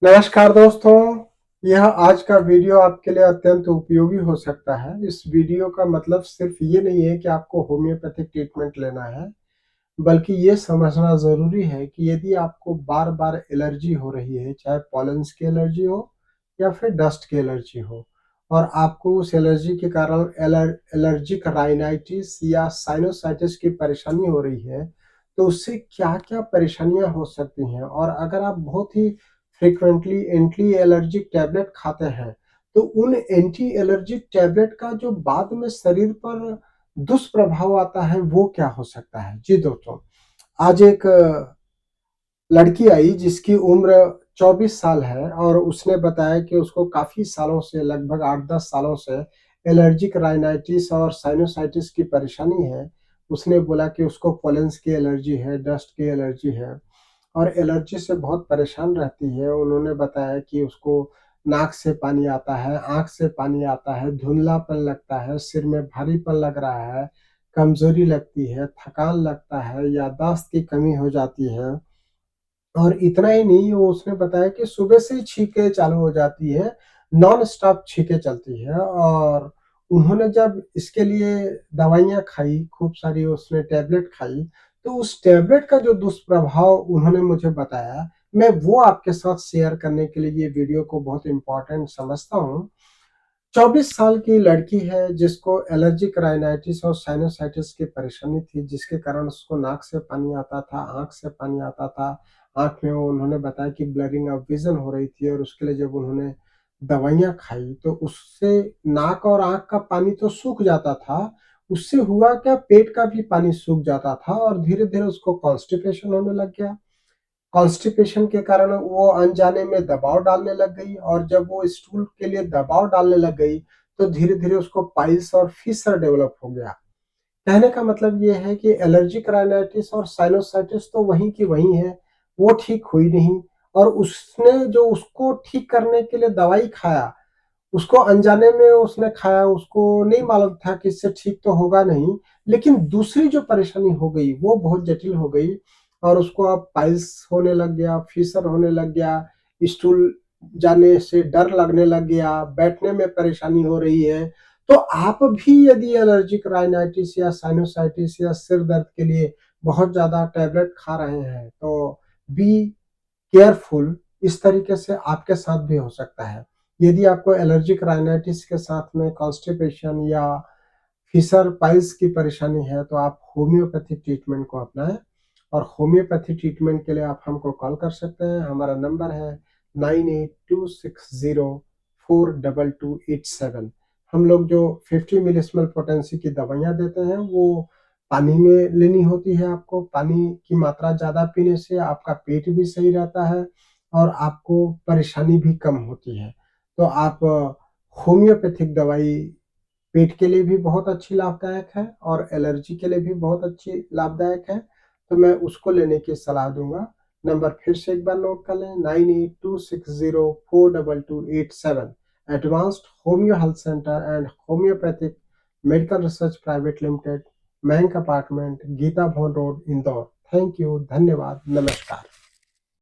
नमस्कार दोस्तों, यह आज का वीडियो आपके लिए अत्यंत उपयोगी हो सकता है। इस वीडियो का मतलब सिर्फ ये नहीं है कि आपको होम्योपैथिक ट्रीटमेंट लेना है, बल्कि ये समझना ज़रूरी है कि यदि आपको बार-बार एलर्जी हो रही है, चाहे पॉलेन्स की एलर्जी हो या फिर डस्ट की एलर्जी हो, और आपको उस एलर्जी के कारण एलर्जिक राइनाइटिस या साइनोसाइटिस की परेशानी हो रही है, तो उससे क्या-क्या परेशानियाँ हो सकती हैं। और अगर आप बहुत ही फ्रीक्वेंटली एंटी एलर्जिक टैबलेट खाते हैं, तो उन एंटी एलर्जिक टैबलेट का जो बाद में शरीर पर दुष्प्रभाव आता है, वो क्या हो सकता है? जी दोस्तों, आज एक लड़की आई जिसकी उम्र 24 साल है और उसने बताया कि उसको काफ़ी सालों से, लगभग 8-10 सालों से एलर्जिक राइनाइटिस और साइनोसाइटिस की परेशानी है। उसने बोला कि उसको पॉलेन्स की एलर्जी है, डस्ट की एलर्जी है और एलर्जी से बहुत परेशान रहती है। उन्होंने बताया कि उसको नाक से पानी आता है, आँख से पानी आता है, धुंधलापन लगता है, सिर में भारीपन लग रहा है, कमज़ोरी लगती है, थकान लगता है, याददाश्त की कमी हो जाती है। और इतना ही नहीं, वो उसने बताया कि सुबह से ही छींकें चालू हो जाती है, नॉन स्टॉप छींकें चलती है। और उन्होंने जब इसके लिए दवाइयाँ खाई, खूब सारी उसने टैबलेट खाई, तो उस टैबलेट का जो दुष्प्रभाव उन्होंने मुझे बताया, मैं वो आपके साथ शेयर करने के लिए ये वीडियो को बहुत इम्पोर्टेंट समझता हूँ। 24 साल की लड़की है जिसको एलर्जिक राइनाइटिस और साइनोसाइटिस की परेशानी थी, जिसके कारण उसको नाक से पानी आता था, आँख से पानी आता था। आँख में वो उन्होंने बताया कि ब्लरिंग ऑफ विज़न हो रही थी और उसके लिए जब उन्होंने दवाइयाँ खाई, तो उससे नाक और आँख का पानी तो सूख जाता था, उससे हुआ क्या, पेट का भी पानी सूख जाता था और धीरे-धीरे उसको कॉन्स्टिपेशन होने लग गया। कॉन्स्टिपेशन के कारण वो अनजाने में दबाव डालने लग गई और जब वो स्टूल के लिए दबाव डालने लग गई, तो धीरे-धीरे उसको पाइल्स और फीसर डेवलप हो गया। कहने का मतलब ये है कि एलर्जिक राइनाइटिस और साइनोसाइटिस तो वहीं की वहीं है, वो ठीक हुई नहीं और उसने जो उसको ठीक करने के लिए दवाई खाया, उसको अनजाने में उसने खाया, उसको नहीं मालूम था कि इससे ठीक तो होगा नहीं, लेकिन दूसरी जो परेशानी हो गई, वो बहुत जटिल हो गई और उसको अब पाइल्स होने लग गया, फीसर होने लग गया, स्टूल जाने से डर लगने लग गया, बैठने में परेशानी हो रही है। तो आप भी यदि एलर्जिक राइनाइटिस या साइनोसाइटिस या सिर दर्द के लिए बहुत ज़्यादा टैबलेट खा रहे हैं, तो बी केयरफुल, इस तरीके से आपके साथ भी हो सकता है। यदि आपको एलर्जिक राइनाइटिस के साथ में कॉन्स्टिपेशन या फीसर, पाइल्स की परेशानी है, तो आप होम्योपैथिक ट्रीटमेंट को अपनाएँ और होम्योपैथी ट्रीटमेंट के लिए आप हमको कॉल कर सकते हैं। हमारा नंबर है 9826042287। हम लोग जो 50 मिलीस्मोल पोटेंसी की दवाइयाँ देते हैं, वो पानी में लेनी होती है आपको। पानी की मात्रा ज़्यादा पीने से आपका पेट भी सही रहता है और आपको परेशानी भी कम होती है। तो आप होम्योपैथिक दवाई पेट के लिए भी बहुत अच्छी लाभदायक है और एलर्जी के लिए भी बहुत अच्छी लाभदायक है, तो मैं उसको लेने की सलाह दूँगा। नंबर फिर से एक बार नोट कर लें, 9826042287। Advanced homeo health centre and homeopathic medical research private limited, bank apartment, Gita Bhavan road, Indore. Thank you, धन्यवाद, नमस्कार।